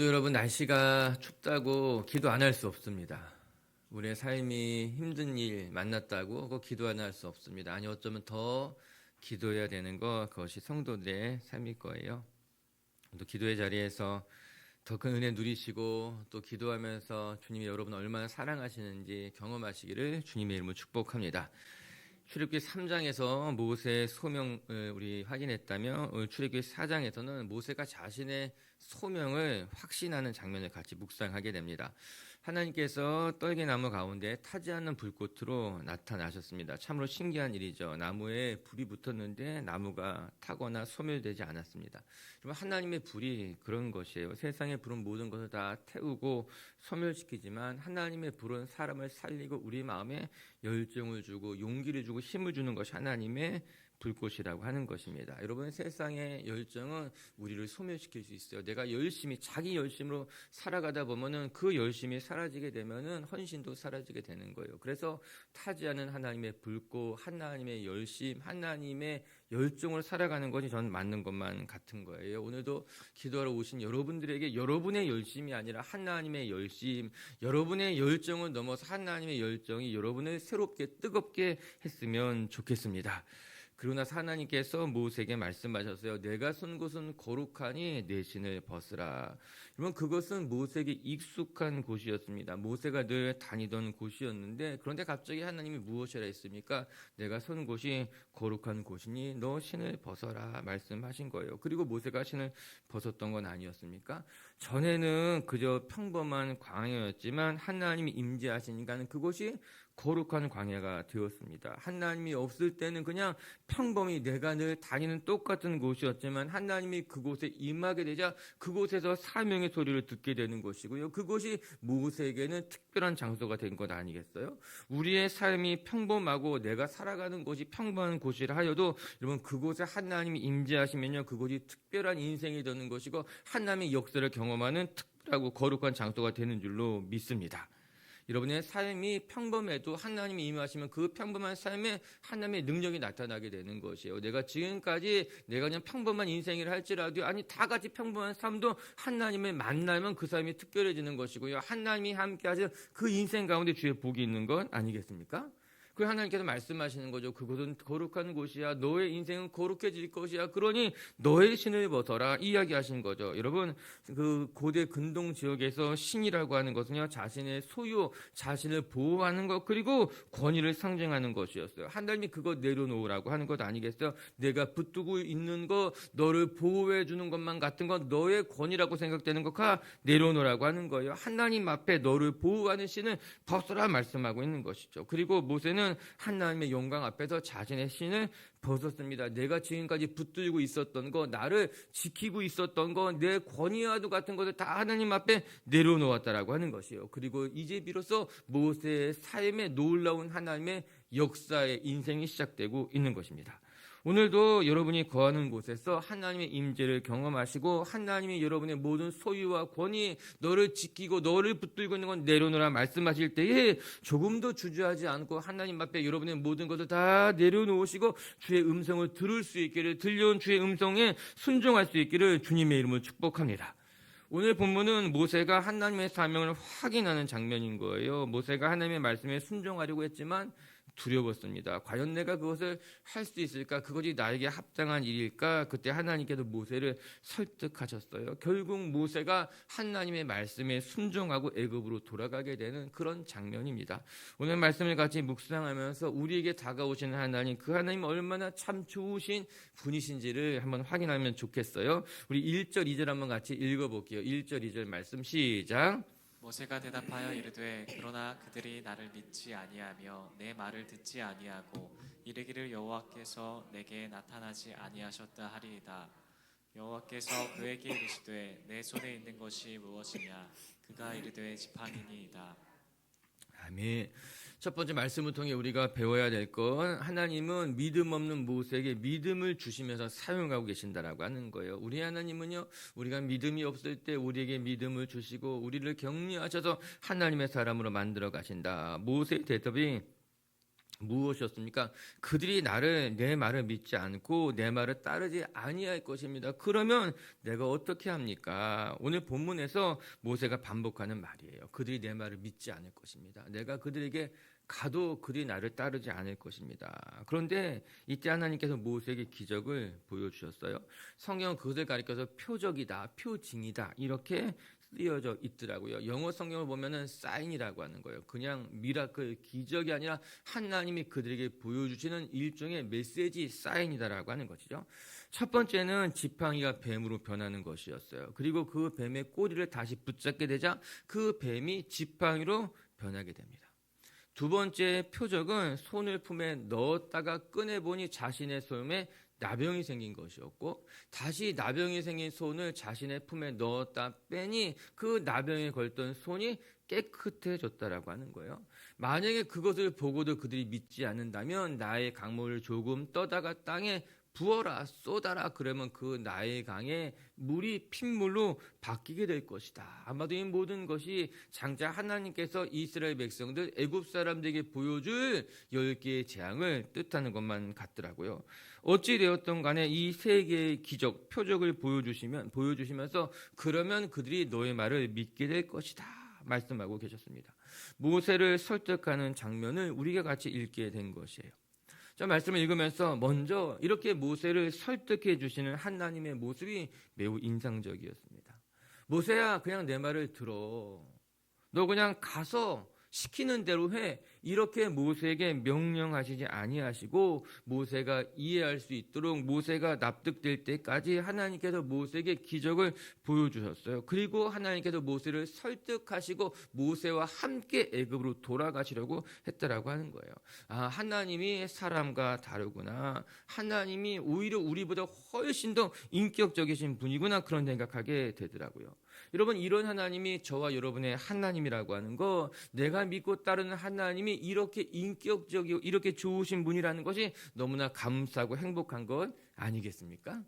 여러분, 날씨가 춥다고 기도 안 할 수 없습니다. 우리의 삶이 힘든 일 만났다고 그거 기도 안 할 수 없습니다. 아니, 어쩌면 더 기도해야 되는 거, 그것이 성도들의 삶일 거예요. 또 기도의 자리에서 더 큰 은혜 누리시고 또 기도하면서 주님이 여러분 얼마나 사랑하시는지 경험하시기를 주님의 이름으로 축복합니다. 출애굽기 3장에서 모세의 소명을 우리 확인했다면 오늘 출애굽기 4장에서는 모세가 자신의 소명을 확신하는 장면을 같이 묵상하게 됩니다. 하나님께서 떨게나무 가운데 타지 않는 불꽃으로 나타나셨습니다. 참으로 신기한 일이죠. 나무에 불이 붙었는데 나무가 타거나 소멸되지 않았습니다. 하나님의 불이 그런 것이에요. 세상의 불은 모든 것을 다 태우고 소멸시키지만 하나님의 불은 사람을 살리고 우리 마음에 열정을 주고 용기를 주고 힘을 주는 것이 하나님의 불꽃이라고 하는 것입니다. 여러분, 세상의 열정은 우리를 소멸시킬 수 있어요. 내가 열심히 자기 열심으로 살아가다 보면은 그 열심이 사라지게 되면은 헌신도 사라지게 되는 거예요. 그래서 타지 않은 하나님의 불꽃, 하나님의 열심, 하나님의 열정을 살아가는 것이 저는 맞는 것만 같은 거예요. 오늘도 기도하러 오신 여러분들에게 여러분의 열심이 아니라 하나님의 열심, 여러분의 열정을 넘어서 하나님의 열정이 여러분을 새롭게 뜨겁게 했으면 좋겠습니다. 그러고 나서 하나님께서 모세에게 말씀하셨어요. 내가 선 곳은 거룩하니 내 신을 벗으라. 여러분, 그것은 모세에게 익숙한 곳이었습니다. 모세가 늘 다니던 곳이었는데 그런데 갑자기 하나님이 무엇이라 했습니까? 내가 선 곳이 거룩한 곳이니 너 신을 벗어라 말씀하신 거예요. 그리고 모세가 신을 벗었던 건 아니었습니까? 전에는 그저 평범한 광야였지만 하나님이 임재하시니까 그곳이 거룩한 광야가 되었습니다. 하나님이 없을 때는 그냥 평범히 내가 늘 다니는 똑같은 곳이었지만 하나님이 그곳에 임하게 되자 그곳에서 사명의 소리를 듣게 되는 것이고요. 그곳이 모세에게는 특별한 장소가 된 것 아니겠어요? 우리의 삶이 평범하고 내가 살아가는 곳이 평범한 곳이라 하여도 여러분, 그곳에 하나님이 임재하시면요, 그곳이 특별한 인생이 되는 것이고 하나님의 역사를 경험하는 특별하고 거룩한 장소가 되는 줄로 믿습니다. 여러분의 삶이 평범해도 하나님이 임하시면 그 평범한 삶에 하나님의 능력이 나타나게 되는 것이에요. 내가 지금까지 내가 그냥 평범한 인생을 할지라도 아니 다 같이 평범한 삶도 하나님을 만나면 그 삶이 특별해지는 것이고요. 하나님이 함께 하시는 그 인생 가운데 주의 복이 있는 건 아니겠습니까? 그 하나님께서 말씀하시는 거죠. 그곳은 거룩한 곳이야. 너의 인생은 거룩해질 것이야. 그러니 너의 신을 벗어라. 이야기하신 거죠. 여러분, 그 고대 근동 지역에서 신이라고 하는 것은요, 자신의 소유, 자신을 보호하는 것, 그리고 권위를 상징하는 것이었어요. 하나님이 그거 내려놓으라고 하는 것 아니겠어요? 내가 붙들고 있는 것, 너를 보호해 주는 것만 같은 것, 너의 권위라고 생각되는 것, 내려놓으라고 하는 거예요. 하나님 앞에 너를 보호하는 신을 벗어라 말씀하고 있는 것이죠. 그리고 모세는 하나님의 영광 앞에서 자신의 신을 벗었습니다. 내가 지금까지 붙들고 있었던 거, 나를 지키고 있었던 거, 내 권위와도 같은 것을 다 하나님 앞에 내려놓았다라고 하는 것이에요. 그리고 이제 비로소 모세의 삶에 놀라운 하나님의 역사의 인생이 시작되고 있는 것입니다. 오늘도 여러분이 거하는 곳에서 하나님의 임재를 경험하시고 하나님이 여러분의 모든 소유와 권위, 너를 지키고 너를 붙들고 있는 건 내려놓으라 말씀하실 때에 조금도 주저하지 않고 하나님 앞에 여러분의 모든 것을 다 내려놓으시고 주의 음성을 들을 수 있기를, 들려온 주의 음성에 순종할 수 있기를 주님의 이름으로 축복합니다. 오늘 본문은 모세가 하나님의 사명을 확인하는 장면인 거예요. 모세가 하나님의 말씀에 순종하려고 했지만 두려웠습니다. 과연 내가 그것을 할 수 있을까? 그것이 나에게 합당한 일일까? 그때 하나님께서 모세를 설득하셨어요. 결국 모세가 하나님의 말씀에 순종하고 애굽으로 돌아가게 되는 그런 장면입니다. 오늘 말씀을 같이 묵상하면서 우리에게 다가오시는 하나님, 그 하나님 얼마나 참 좋으신 분이신지를 한번 확인하면 좋겠어요. 우리 1절, 2절 한번 같이 읽어볼게요. 1절, 2절 말씀 시작. 모세가 대답하여 이르되 그러나 그들이 나를 믿지 아니하며 내 말을 듣지 아니하고 이르기를 여호와께서 내게 나타나지 아니하셨다 하리이다. 여호와께서 그에게 이르시되 내 손에 있는 것이 무엇이냐? 그가 이르되 지팡이니이다. 아멘. 첫 번째 말씀을 통해 우리가 배워야 될 건 하나님은 믿음 없는 모세에게 믿음을 주시면서 사용하고 계신다라고 하는 거예요. 우리 하나님은요, 우리가 믿음이 없을 때 우리에게 믿음을 주시고 우리를 격려하셔서 하나님의 사람으로 만들어 가신다. 모세의 대답이 무엇이었습니까? 그들이 내 말을 믿지 않고 내 말을 따르지 아니할 것입니다. 그러면 내가 어떻게 합니까? 오늘 본문에서 모세가 반복하는 말이에요. 그들이 내 말을 믿지 않을 것입니다. 내가 그들에게 가도 그들이 나를 따르지 않을 것입니다. 그런데 이때 하나님께서 모세에게 기적을 보여주셨어요. 성경은 그것을 가리켜서 표적이다, 표징이다 이렇게 쓰여져 있더라고요. 영어 성경을 보면은 사인이라고 하는 거예요. 그냥 미라클, 기적이 아니라 하나님이 그들에게 보여주시는 일종의 메시지 사인이다라고 하는 것이죠. 첫 번째는 지팡이가 뱀으로 변하는 것이었어요. 그리고 그 뱀의 꼬리를 다시 붙잡게 되자 그 뱀이 지팡이로 변하게 됩니다. 두 번째 표적은 손을 품에 넣었다가 꺼내보니 자신의 손에 나병이 생긴 것이었고, 다시 나병이 생긴 손을 자신의 품에 넣었다 빼니 그 나병에 걸던 손이 깨끗해졌다라고 하는 거예요. 만약에 그것을 보고도 그들이 믿지 않는다면 나의 강물을 조금 떠다가 땅에 부어라 쏟아라 그러면 그 나의 강에 물이 핏물로 바뀌게 될 것이다. 아마도 이 모든 것이 장차 하나님께서 이스라엘 백성들 애굽 사람들에게 보여줄 10개의 재앙을 뜻하는 것만 같더라고요. 어찌 되었던 간에 이 세 개의 기적, 표적을 보여주시면서 그러면 그들이 너의 말을 믿게 될 것이다 말씀하고 계셨습니다. 모세를 설득하는 장면을 우리가 같이 읽게 된 것이에요. 저 말씀을 읽으면서 먼저 이렇게 모세를 설득해 주시는 하나님의 모습이 매우 인상적이었습니다. 모세야, 그냥 내 말을 들어. 너 그냥 가서 시키는 대로 해. 이렇게 모세에게 명령하시지 아니하시고 모세가 이해할 수 있도록 모세가 납득될 때까지 하나님께서 모세에게 기적을 보여주셨어요. 그리고 하나님께서 모세를 설득하시고 모세와 함께 애굽으로 돌아가시려고 했다라고 하는 거예요. 아, 하나님이 사람과 다르구나. 하나님이 오히려 우리보다 훨씬 더 인격적이신 분이구나. 그런 생각하게 되더라고요. 여러분, 이런 하나님이 저와 여러분의 하나님이라고 하는 거, 내가 믿고 따르는 하나님이 이렇게 인격적이고 이렇게 좋으신 분이라는 것이 너무나 감사하고 행복한 것 아니겠습니까?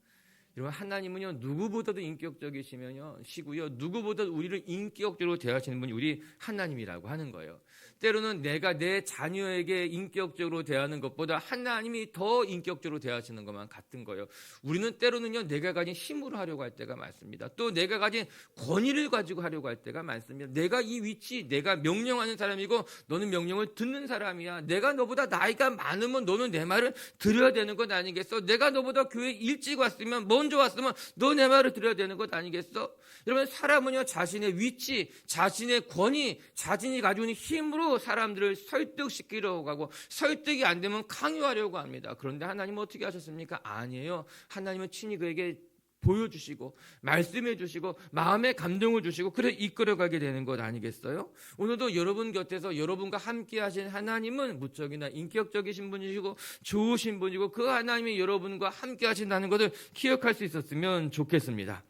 여러분, 하나님은요 누구보다도 인격적이시고요 누구보다도 우리를 인격적으로 대하시는 분이 우리 하나님이라고 하는 거예요. 때로는 내가 내 자녀에게 인격적으로 대하는 것보다 하나님이 더 인격적으로 대하시는 것만 같은 거예요. 우리는 때로는요 내가 가진 힘으로 하려고 할 때가 많습니다. 또 내가 가진 권위를 가지고 하려고 할 때가 많습니다. 내가 이 위치, 내가 명령하는 사람이고 너는 명령을 듣는 사람이야. 내가 너보다 나이가 많으면 너는 내 말을 들어야 되는 것 아니겠어? 내가 너보다 교회 일찍 왔으면 먼저 왔으면 너 내 말을 들어야 되는 것 아니겠어? 여러분, 사람은요 자신의 위치, 자신의 권위, 자신이 가지고 있는 힘으로 사람들을 설득시키려고 하고 설득이 안 되면 강요하려고 합니다. 그런데 하나님은 어떻게 하셨습니까? 아니에요. 하나님은 친히 그에게 보여주시고 말씀해 주시고 마음에 감동을 주시고 그래 이끌어가게 되는 것 아니겠어요? 오늘도 여러분 곁에서 여러분과 함께 하신 하나님은 무척이나 인격적이신 분이시고 좋으신 분이고 그 하나님이 여러분과 함께 하신다는 것을 기억할 수 있었으면 좋겠습니다.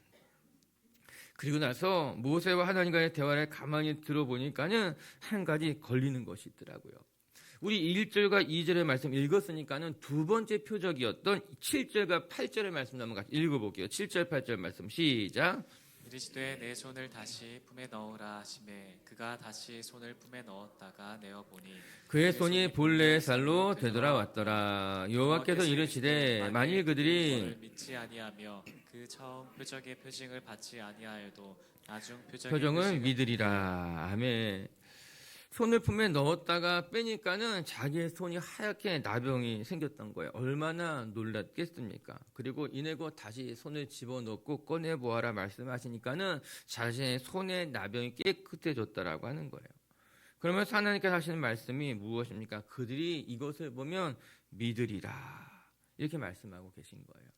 그리고 나서 모세와 하나님과의 대화를 가만히 들어보니까는 한 가지 걸리는 것이 있더라고요. 우리 1절과 2절의 말씀 읽었으니까는 두 번째 표적이었던 7절과 8절의 말씀 한번 같이 읽어볼게요. 7절, 8절 말씀 시작. 이르시되 내 손을 다시 품에 넣으라 하시매 그가 다시 손을 품에 넣었다가 내어 보니 그의 손이 본래의 살로 되돌아왔더라. 여호와께서 이르시되 만일 그들이 저를 믿지 아니하며 그 처음 표적의 표징을 받지 아니하여도 나중 표적의 표정은 표징을 믿으리라. 아멘. 손을 품에 넣었다가 빼니까는 자기의 손이 하얗게 나병이 생겼던 거예요. 얼마나 놀랐겠습니까? 그리고 이내고 다시 손을 집어넣고 꺼내보아라 말씀하시니까는 자신의 손의 나병이 깨끗해졌다라고 하는 거예요. 그러면서 하나님께서 하시는 말씀이 무엇입니까? 그들이 이것을 보면 믿으리라. 이렇게 말씀하고 계신 거예요.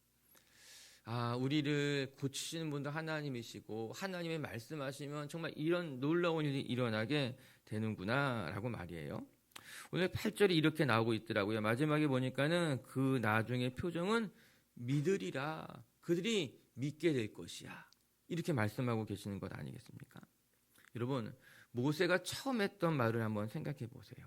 아, 우리를 고치시는 분도 하나님이시고 하나님의 말씀하시면 정말 이런 놀라운 일이 일어나게 되는구나 라고 말이에요. 오늘 8절이 이렇게 나오고 있더라고요. 마지막에 보니까는 그 나중에 표정은 믿으리라. 그들이 믿게 될 것이야. 이렇게 말씀하고 계시는 것 아니겠습니까? 여러분, 모세가 처음 했던 말을 한번 생각해 보세요.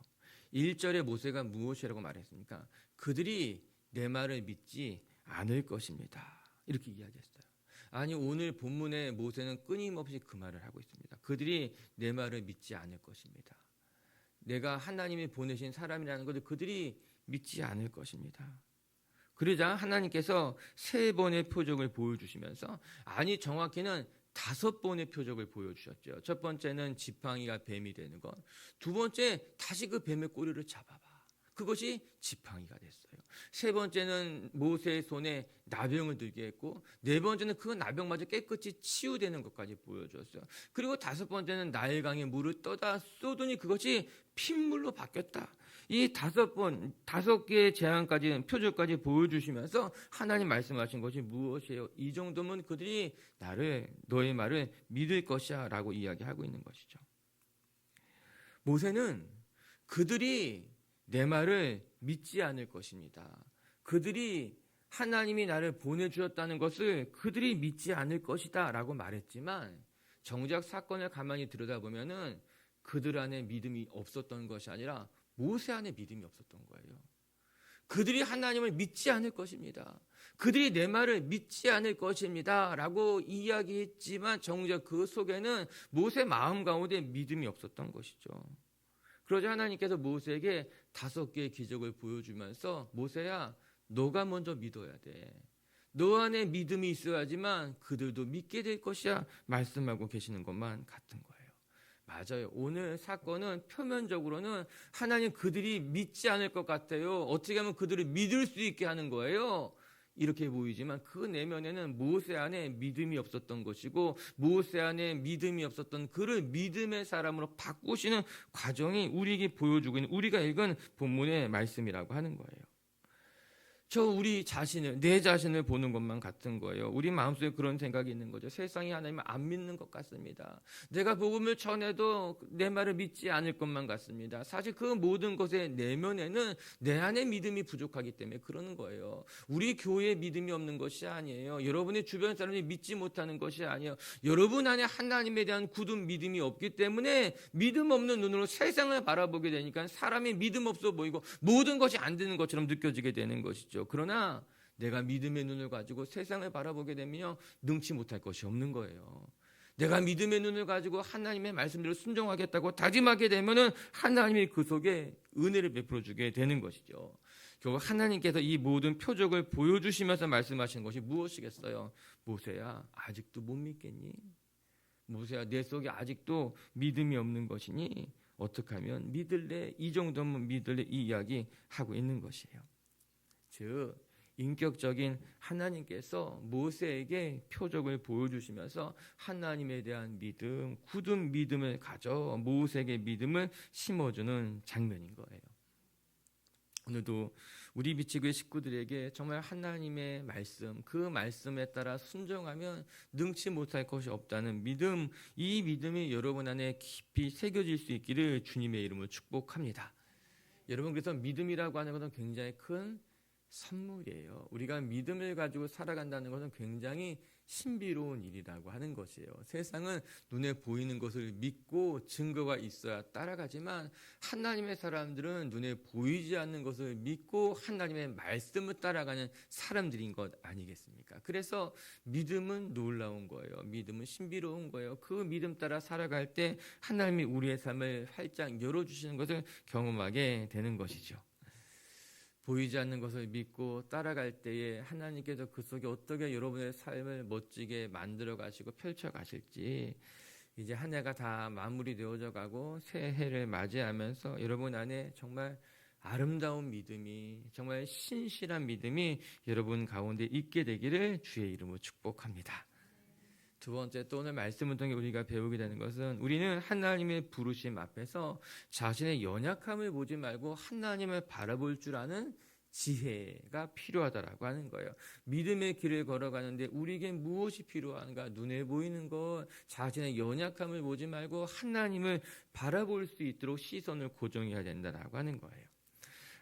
1절에 모세가 무엇이라고 말했습니까? 그들이 내 말을 믿지 않을 것입니다. 이렇게 이야기했어요. 아니, 오늘 본문에 모세는 끊임없이 그 말을 하고 있습니다. 그들이 내 말을 믿지 않을 것입니다. 내가 하나님이 보내신 사람이라는 것을 그들이 믿지 않을 것입니다. 그러자 하나님께서 3번의 표적을 보여주시면서, 아니 정확히는 5번의 표적을 보여주셨죠. 첫 번째는 지팡이가 뱀이 되는 것, 두 번째 다시 그 뱀의 꼬리를 잡아봐, 그것이 지팡이가 됐어요. 세 번째는 모세의 손에 나병을 들게 했고, 네 번째는 그 나병마저 깨끗이 치유되는 것까지 보여줬어요. 그리고 5번째는 나일강에 물을 떠다 쏟으니 그것이 핏물로 바뀌었다. 이 5개의 재앙까지, 표적까지 보여주시면서 하나님 말씀하신 것이 무엇이에요? 이 정도면 그들이 너의 말을 믿을 것이야 라고 이야기하고 있는 것이죠. 모세는 그들이 내 말을 믿지 않을 것입니다. 그들이 하나님이 나를 보내주셨다는 것을 그들이 믿지 않을 것이다 라고 말했지만, 정작 사건을 가만히 들여다보면은 그들 안에 믿음이 없었던 것이 아니라 모세 안에 믿음이 없었던 거예요. 그들이 하나님을 믿지 않을 것입니다. 그들이 내 말을 믿지 않을 것입니다 라고 이야기했지만, 정작 그 속에는 모세 마음 가운데 믿음이 없었던 것이죠. 그러자 하나님께서 모세에게 5개의 기적을 보여주면서, 모세야, 너가 먼저 믿어야 돼. 너 안에 믿음이 있어야지만 그들도 믿게 될 것이야 말씀하고 계시는 것만 같은 거예요. 맞아요. 오늘 사건은 표면적으로는 하나님 그들이 믿지 않을 것 같아요. 어떻게 하면 그들을 믿을 수 있게 하는 거예요. 이렇게 보이지만 그 내면에는 모세 안에 믿음이 없었던 것이고, 모세 안에 믿음이 없었던 그를 믿음의 사람으로 바꾸시는 과정이 우리에게 보여주고 있는, 우리가 읽은 본문의 말씀이라고 하는 거예요. 내 자신을 보는 것만 같은 거예요. 우리 마음속에 그런 생각이 있는 거죠. 세상이 하나님을 안 믿는 것 같습니다. 내가 복음을 전해도 내 말을 믿지 않을 것만 같습니다. 사실 그 모든 것의 내면에는 내 안에 믿음이 부족하기 때문에 그러는 거예요. 우리 교회에 믿음이 없는 것이 아니에요. 여러분의 주변 사람이 믿지 못하는 것이 아니에요. 여러분 안에 하나님에 대한 굳은 믿음이 없기 때문에 믿음 없는 눈으로 세상을 바라보게 되니까 사람이 믿음 없어 보이고 모든 것이 안 되는 것처럼 느껴지게 되는 것이죠. 그러나 내가 믿음의 눈을 가지고 세상을 바라보게 되면 능치 못할 것이 없는 거예요. 내가 믿음의 눈을 가지고 하나님의 말씀대로 순종하겠다고 다짐하게 되면 하나님이 그 속에 은혜를 베풀어 주게 되는 것이죠. 결국 하나님께서 이 모든 표적을 보여주시면서 말씀하신 것이 무엇이겠어요? 모세야, 아직도 못 믿겠니? 모세야, 내 속에 아직도 믿음이 없는 것이니 어떻게 하면 믿을래? 이 정도면 믿을래? 이 이야기 하고 있는 것이에요. 즉, 인격적인 하나님께서 모세에게 표적을 보여주시면서 하나님에 대한 믿음, 굳은 믿음을 가져 모세에게 믿음을 심어주는 장면인 거예요. 오늘도 우리 비치교회 식구들에게 정말 하나님의 말씀, 그 말씀에 따라 순종하면 능치 못할 것이 없다는 믿음, 이 믿음이 여러분 안에 깊이 새겨질 수 있기를 주님의 이름으로 축복합니다. 여러분, 그래서 믿음이라고 하는 것은 굉장히 큰 선물이에요. 우리가 믿음을 가지고 살아간다는 것은 굉장히 신비로운 일이라고 하는 것이에요. 세상은 눈에 보이는 것을 믿고 증거가 있어야 따라가지만, 하나님의 사람들은 눈에 보이지 않는 것을 믿고 하나님의 말씀을 따라가는 사람들인 것 아니겠습니까? 그래서 믿음은 놀라운 거예요. 믿음은 신비로운 거예요. 그 믿음 따라 살아갈 때 하나님이 우리의 삶을 활짝 열어주시는 것을 경험하게 되는 것이죠. 보이지 않는 것을 믿고 따라갈 때에 하나님께서 그 속에 어떻게 여러분의 삶을 멋지게 만들어 가시고 펼쳐 가실지, 이제 한 해가 다 마무리되어져 가고 새 해를 맞이하면서 여러분 안에 정말 아름다운 믿음이, 정말 신실한 믿음이 여러분 가운데 있게 되기를 주의 이름으로 축복합니다. 두 번째, 또 오늘 말씀을 통해 우리가 배우게 되는 것은, 우리는 하나님의 부르심 앞에서 자신의 연약함을 보지 말고 하나님을 바라볼 줄 아는 지혜가 필요하다라고 하는 거예요. 믿음의 길을 걸어가는데 우리에게 무엇이 필요한가? 눈에 보이는 것, 자신의 연약함을 보지 말고 하나님을 바라볼 수 있도록 시선을 고정해야 된다라고 하는 거예요.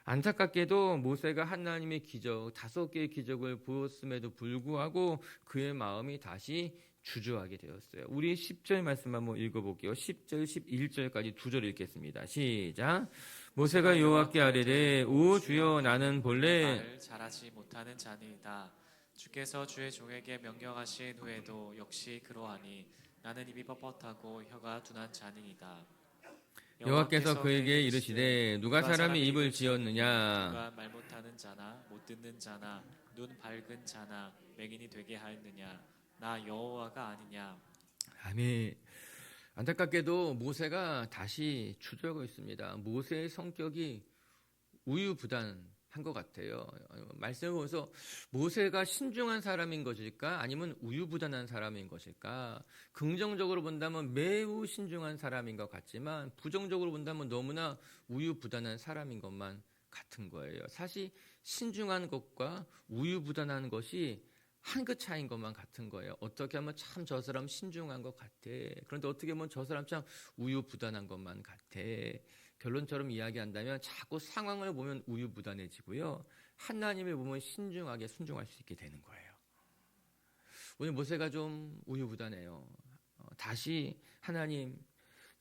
안타깝게도 모세가 하나님의 기적, 5개의 기적을 보였음에도 불구하고 그의 마음이 다시 주저하게 되었어요. 우리 10절 말씀 한번 읽어볼게요. 10절, 11절까지 2절 읽겠습니다. 시작. 모세가 여호와께 아뢰되, 오 주여, 나는 본래 말을 잘하지 못하는 자니이다. 주께서 주의 종에게 명령하신 후에도 역시 그러하니 나는 입이 뻣뻣하고 혀가 둔한 자니이다. 여호와께서 그에게 이르시되 누가 사람의 입을 지었느냐. 누가 말 못하는 자나 못 듣는 자나 눈 밝은 자나 맹인이 되게 하였느냐. 나 여호와가 아니냐. 아멘. 안타깝게도 모세가 다시 주저하고 있습니다. 모세의 성격이 우유부단한 것 같아요. 말씀을 보면서 모세가 신중한 사람인 것일까? 아니면 우유부단한 사람인 것일까? 긍정적으로 본다면 매우 신중한 사람인 것 같지만 부정적으로 본다면 너무나 우유부단한 사람인 것만 같은 거예요. 사실 신중한 것과 우유부단한 것이 한 끗 차이인 것만 같은 거예요. 어떻게 하면 참 저 사람 신중한 것 같아. 그런데 어떻게 보면 저 사람 참 우유부단한 것만 같아. 결론처럼 이야기한다면 자꾸 상황을 보면 우유부단해지고요. 하나님을 보면 신중하게 순종할 수 있게 되는 거예요. 오늘 모세가 좀 우유부단해요. 다시 하나님,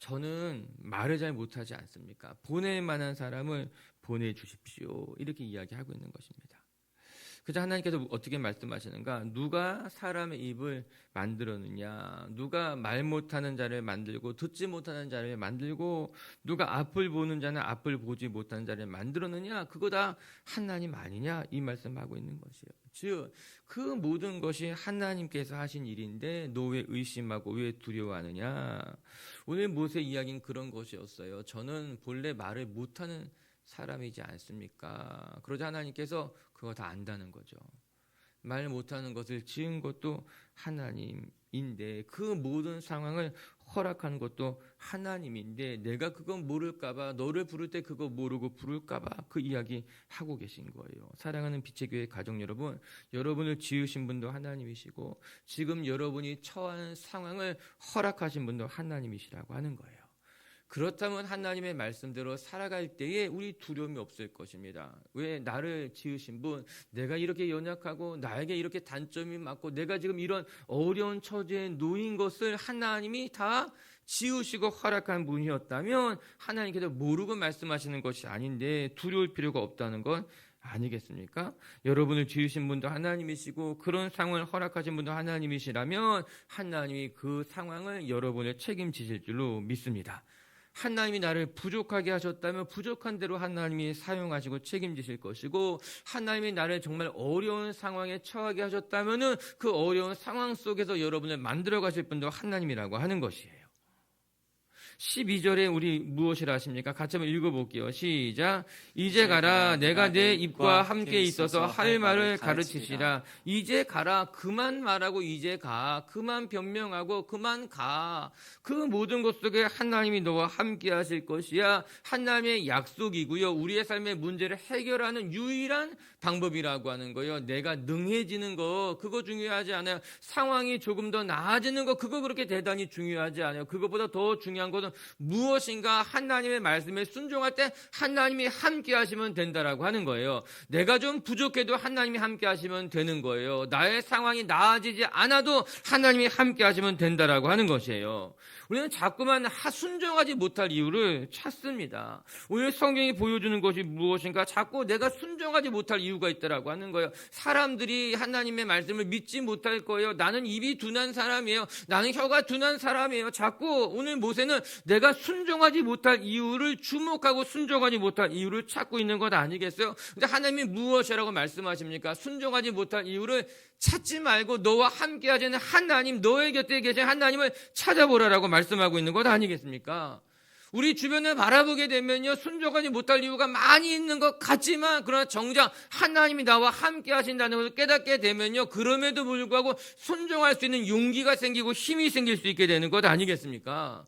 저는 말을 잘 못하지 않습니까? 보낼 만한 사람을 보내주십시오. 이렇게 이야기하고 있는 것입니다. 그저 하나님께서 어떻게 말씀하시는가? 누가 사람의 입을 만들었느냐? 누가 말 못하는 자를 만들고 듣지 못하는 자를 만들고 누가 앞을 보는 자는 앞을 보지 못하는 자를 만들었느냐? 그거 다 하나님 아니냐? 이 말씀하고 있는 것이에요. 즉, 그 모든 것이 하나님께서 하신 일인데 너 왜 의심하고 왜 두려워하느냐? 오늘 모세 이야기는 그런 것이었어요. 저는 본래 말을 못하는 사람이지 않습니까? 그러자 하나님께서 그거 다 안다는 거죠. 말 못하는 것을 지은 것도 하나님인데 그 모든 상황을 허락한 것도 하나님인데 내가 그건 모를까봐 너를 부를 때 그거 모르고 부를까봐 그 이야기 하고 계신 거예요. 사랑하는 빛의 교회 가족 여러분, 여러분을 지으신 분도 하나님이시고 지금 여러분이 처한 상황을 허락하신 분도 하나님이시라고 하는 거예요. 그렇다면 하나님의 말씀대로 살아갈 때에 우리 두려움이 없을 것입니다. 왜? 나를 지으신 분, 내가 이렇게 연약하고 나에게 이렇게 단점이 많고 내가 지금 이런 어려운 처지에 놓인 것을 하나님이 다 지으시고 허락한 분이었다면 하나님께서 모르고 말씀하시는 것이 아닌데 두려울 필요가 없다는 건 아니겠습니까? 여러분을 지으신 분도 하나님이시고 그런 상황을 허락하신 분도 하나님이시라면 하나님이 그 상황을 여러분을 책임지실 줄로 믿습니다. 하나님이 나를 부족하게 하셨다면 부족한 대로 하나님이 사용하시고 책임지실 것이고 하나님이 나를 정말 어려운 상황에 처하게 하셨다면 그 어려운 상황 속에서 여러분을 만들어 가실 분도 하나님이라고 하는 것이에요. 12절에 우리 무엇이라 하십니까? 같이 한번 읽어볼게요. 시작. 이제 가라. 내가 내 입과 함께 있어서 할 말을 가르치시라. 이제 가라. 그만 말하고 이제 가. 그만 변명하고 그만 가. 그 모든 것 속에 하나님이 너와 함께 하실 것이야. 하나님의 약속이고요. 우리의 삶의 문제를 해결하는 유일한 방법이라고 하는 거예요. 내가 능해지는 거 그거 중요하지 않아요. 상황이 조금 더 나아지는 거 그거 그렇게 대단히 중요하지 않아요. 그것보다 더 중요한 것은 무엇인가 하나님의 말씀에 순종할 때 하나님이 함께 하시면 된다라고 하는 거예요. 내가 좀 부족해도 하나님이 함께 하시면 되는 거예요. 나의 상황이 나아지지 않아도 하나님이 함께 하시면 된다라고 하는 것이에요. 우리는 자꾸만 순종하지 못할 이유를 찾습니다. 오늘 성경이 보여주는 것이 무엇인가? 자꾸 내가 순종하지 못할 이유가 있다라고 하는 거예요. 사람들이 하나님의 말씀을 믿지 못할 거예요. 나는 입이 둔한 사람이에요. 나는 혀가 둔한 사람이에요. 자꾸 오늘 모세는 내가 순종하지 못할 이유를 주목하고 순종하지 못할 이유를 찾고 있는 것 아니겠어요? 근데 하나님이 무엇이라고 말씀하십니까? 순종하지 못할 이유를 찾지 말고 너와 함께 하시는 하나님, 너의 곁에 계신 하나님을 찾아보라라고 말씀하고 있는 것 아니겠습니까? 우리 주변을 바라보게 되면요, 순종하지 못할 이유가 많이 있는 것 같지만 그러나 정작 하나님이 나와 함께 하신다는 것을 깨닫게 되면요, 그럼에도 불구하고 순종할 수 있는 용기가 생기고 힘이 생길 수 있게 되는 것 아니겠습니까?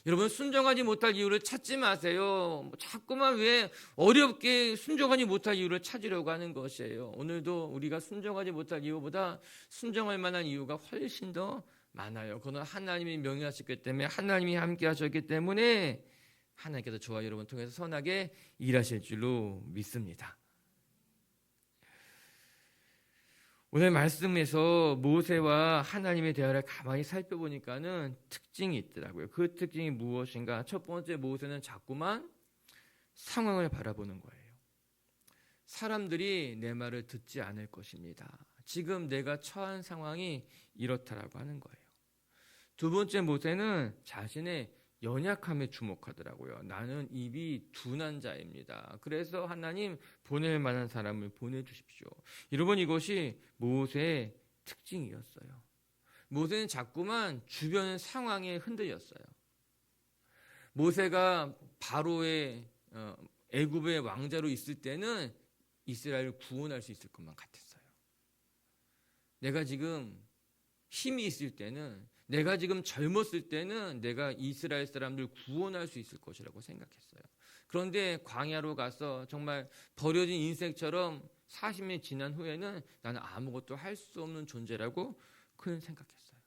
여러분, 순종하지 못할 이유를 찾지 마세요. 자꾸만 왜 어렵게 순종하지 못할 이유를 찾으려고 하는 것이에요. 오늘도 우리가 순종하지 못할 이유보다 순종할 만한 이유가 훨씬 더 많아요. 그건 하나님이 명령하셨기 때문에, 하나님이 함께 하셨기 때문에 하나님께서 저와 여러분 통해서 선하게 일하실 줄로 믿습니다. 오늘 말씀에서 모세와 하나님의 대화를 가만히 살펴보니까는 특징이 있더라고요. 그 특징이 무엇인가? 첫 번째, 모세는 자꾸만 상황을 바라보는 거예요. 사람들이 내 말을 듣지 않을 것입니다. 지금 내가 처한 상황이 이렇다라고 하는 거예요. 두 번째, 모세는 자신의 연약함에 주목하더라고요. 나는 입이 둔한 자입니다. 그래서 하나님 보낼 만한 사람을 보내주십시오. 여러분 이것이 모세의 특징이었어요. 모세는 자꾸만 주변 상황에 흔들렸어요. 모세가 바로의 애굽의 왕자로 있을 때는 이스라엘을 구원할 수 있을 것만 같았어요. 내가 지금 힘이 있을 때는, 내가 지금 젊었을 때는 내가 이스라엘 사람들 구원할 수 있을 것이라고 생각했어요. 그런데 광야로 가서 정말 버려진 인생처럼 40년이 지난 후에는 나는 아무것도 할 수 없는 존재라고 그는 생각했어요.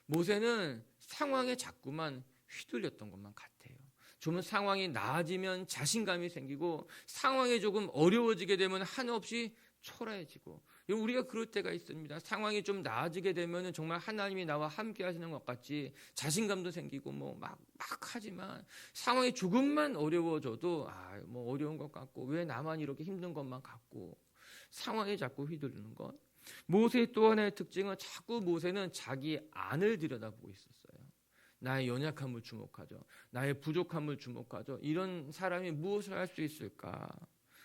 모세는 상황에 자꾸만 휘둘렸던 것만 같아요. 좀 상황이 나아지면 자신감이 생기고 상황이 조금 어려워지게 되면 한없이 초라해지고, 우리가 그럴 때가 있습니다. 상황이 좀 나아지게 되면 정말 하나님이 나와 함께 하시는 것 같이 자신감도 생기고 막 하지만 상황이 조금만 어려워져도 어려운 것 같고 왜 나만 이렇게 힘든 것만 같고 상황에 자꾸 휘둘리는 것. 모세의 또 하나의 특징은 자꾸 모세는 자기 안을 들여다보고 있었어요. 나의 연약함을 주목하죠. 나의 부족함을 주목하죠. 이런 사람이 무엇을 할 수 있을까?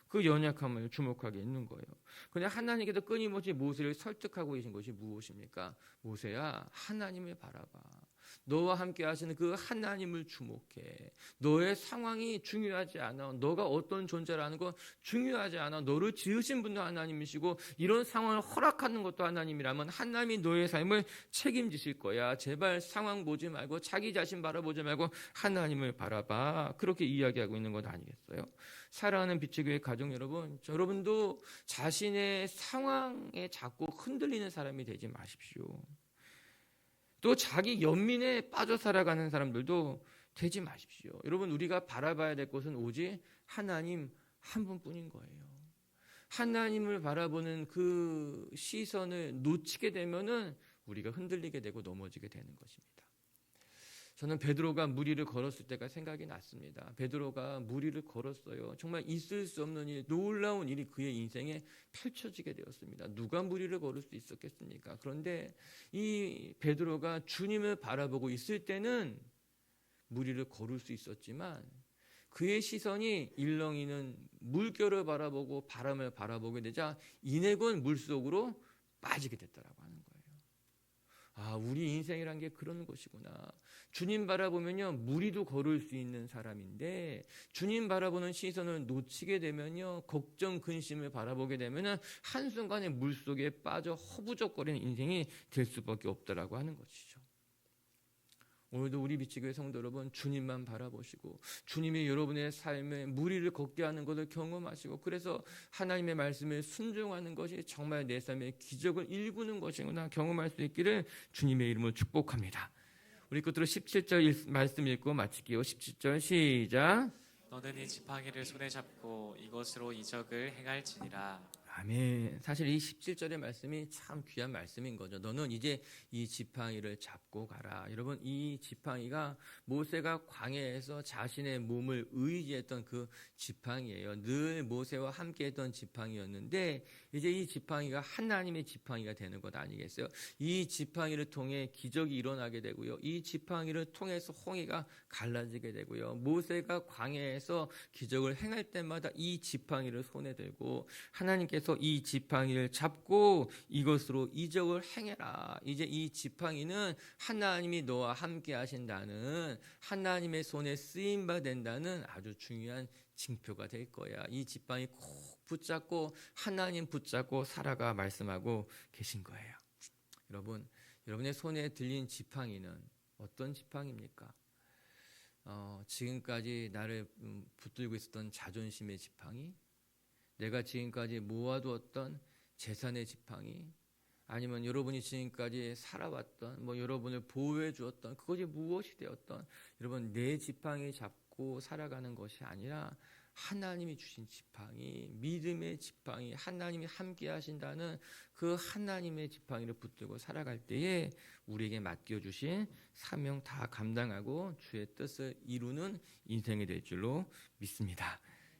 그 연약함을 주목하게 있는 거예요. 그냥 하나님께서 끊임없이 모세를 설득하고 계신 것이 무엇입니까? 모세야, 하나님을 바라봐. 너와 함께 하시는 그 하나님을 주목해. 너의 상황이 중요하지 않아. 너가 어떤 존재라는 건 중요하지 않아. 너를 지으신 분도 하나님이시고 이런 상황을 허락하는 것도 하나님이라면 하나님이 너의 삶을 책임지실 거야. 제발 상황 보지 말고 자기 자신 바라보지 말고 하나님을 바라봐. 그렇게 이야기하고 있는 것 아니겠어요? 사랑하는 빛의 가족 여러분, 여러분도 자신의 상황에 자꾸 흔들리는 사람이 되지 마십시오. 또 자기 연민에 빠져 살아가는 사람들도 되지 마십시오. 여러분, 우리가 바라봐야 될 것은 오직 하나님 한 분뿐인 거예요. 하나님을 바라보는 그 시선을 놓치게 되면은 우리가 흔들리게 되고 넘어지게 되는 것입니다. 저는 베드로가 무리를 걸었을 때가 생각이 났습니다. 베드로가 무리를 걸었어요. 정말 있을 수 없는 일, 놀라운 일이 그의 인생에 펼쳐지게 되었습니다. 누가 무리를 걸을 수 있었겠습니까? 그런데 이 베드로가 주님을 바라보고 있을 때는 무리를 걸을 수 있었지만 그의 시선이 일렁이는 물결을 바라보고 바람을 바라보게 되자 이내곤 물속으로 빠지게 됐다라고 하는 거예요. 우리 인생이란 게 그런 것이구나. 주님 바라보면요, 무리도 걸을 수 있는 사람인데 주님 바라보는 시선을 놓치게 되면요, 걱정, 근심을 바라보게 되면은 한순간에 물속에 빠져 허부적거리는 인생이 될 수밖에 없다라고 하는 것이죠. 오늘도 우리 빛의교회 성도 여러분, 주님만 바라보시고 주님이 여러분의 삶에 무리를 걷게 하는 것을 경험하시고 그래서 하나님의 말씀에 순종하는 것이 정말 내 삶의 기적을 일구는 것이구나 경험할 수 있기를 주님의 이름으로 축복합니다. 우리 끝으로 17절 말씀 읽고 마칠게요. 17절 시작. 너는 이 지팡이를 손에 잡고 이것으로 이적을 행할지니라. 아멘. 사실 이 17절의 말씀이 참 귀한 말씀인 거죠. 너는 이제 이 지팡이를 잡고 가라. 여러분, 이 지팡이가 모세가 광야에서 자신의 몸을 의지했던 그 지팡이예요. 늘 모세와 함께했던 지팡이였는데 이제 이 지팡이가 하나님의 지팡이가 되는 것 아니겠어요? 이 지팡이를 통해 기적이 일어나게 되고요. 이 지팡이를 통해서 홍해가 갈라지게 되고요. 모세가 광야에서 기적을 행할 때마다 이 지팡이를 손에 들고 하나님께서 이 지팡이를 잡고 이것으로 이적을 행해라. 이제 이 지팡이는 하나님이 너와 함께 하신다는, 하나님의 손에 쓰임바 된다는 아주 중요한 징표가 될 거야. 이 지팡이 꼭 붙잡고 하나님 붙잡고 살아가 말씀하고 계신 거예요. 여러분, 여러분의 손에 들린 지팡이는 어떤 지팡이입니까? 지금까지 나를 붙들고 있었던 자존심의 지팡이, 내가 지금까지 모아두었던 재산의 지팡이, 아니면 여러분이 지금까지 살아왔던 여러분을 보호해 주었던 그것이 무엇이 되었던, 여러분 내 지팡이 잡고 살아가는 것이 아니라 하나님이 주신 지팡이, 믿음의 지팡이, 하나님이 함께 하신다는 그 하나님의 지팡이를 붙들고 살아갈 때에 우리에게 맡겨주신 사명 다 감당하고 주의 뜻을 이루는 인생이 될 줄로 믿습니다.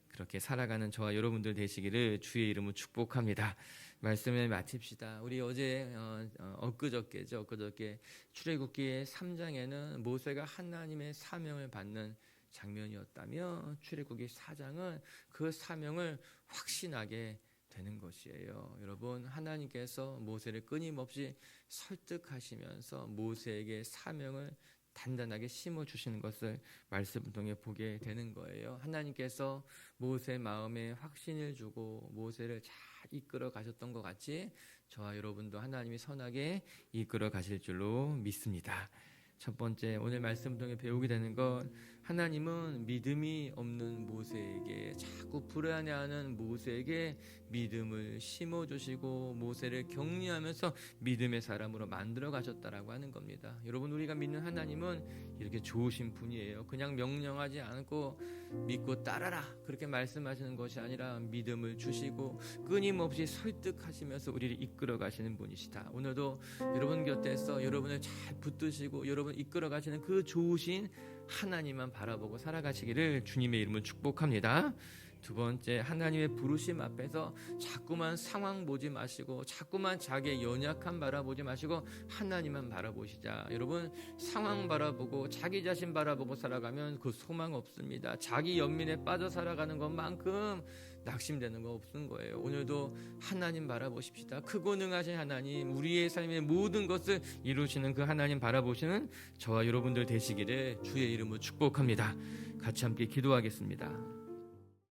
그렇게 살아가는 저와 여러분들 되시기를 주의 이름으로 축복합니다. 말씀을 마칩시다. 우리 어제 엊그저께죠. 엊그저께 출애굽기 3장에는 모세가 하나님의 사명을 받는 장면이었다며 출애굽기 4장은 그 사명을 확신하게 되는 것이에요. 여러분, 하나님께서 모세를 끊임없이 설득하시면서 모세에게 사명을 단단하게 심어주시는 것을 말씀을 통해 보게 되는 거예요. 하나님께서 모세 마음에 확신을 주고 모세를 잘 이끌어 가셨던 것 같이 저와 여러분도 하나님이 선하게 이끌어 가실 줄로 믿습니다. 첫 번째, 오늘 말씀을 통해 배우게 되는 것, 하나님은 믿음이 없는 모세에게, 자꾸 불안해하는 모세에게 믿음을 심어주시고 모세를 격려하면서 믿음의 사람으로 만들어 가셨다라고 하는 겁니다. 여러분, 우리가 믿는 하나님은 이렇게 좋으신 분이에요. 그냥 명령하지 않고 믿고 따라라 그렇게 말씀하시는 것이 아니라 믿음을 주시고 끊임없이 설득하시면서 우리를 이끌어 가시는 분이시다. 오늘도 여러분 곁에서 여러분을 잘 붙드시고 여러분 이끌어 가시는 그 좋으신 하나님만 바라보고 살아가시기를 주님의 이름으로 축복합니다. 두 번째, 하나님의 부르심 앞에서 자꾸만 상황 보지 마시고 자꾸만 자기의 연약함 바라보지 마시고 하나님만 바라보시자. 여러분, 상황 바라보고 자기 자신 바라보고 살아가면 그 소망 없습니다. 자기 연민에 빠져 살아가는 것만큼 낙심되는 거 없는 거예요. 오늘도 하나님 바라보십시다. 크고 능하신 하나님, 우리의 삶의 모든 것을 이루시는 그 하나님 바라보시는 저와 여러분들 되시기를 주의 이름으로 축복합니다. 같이 함께 기도하겠습니다.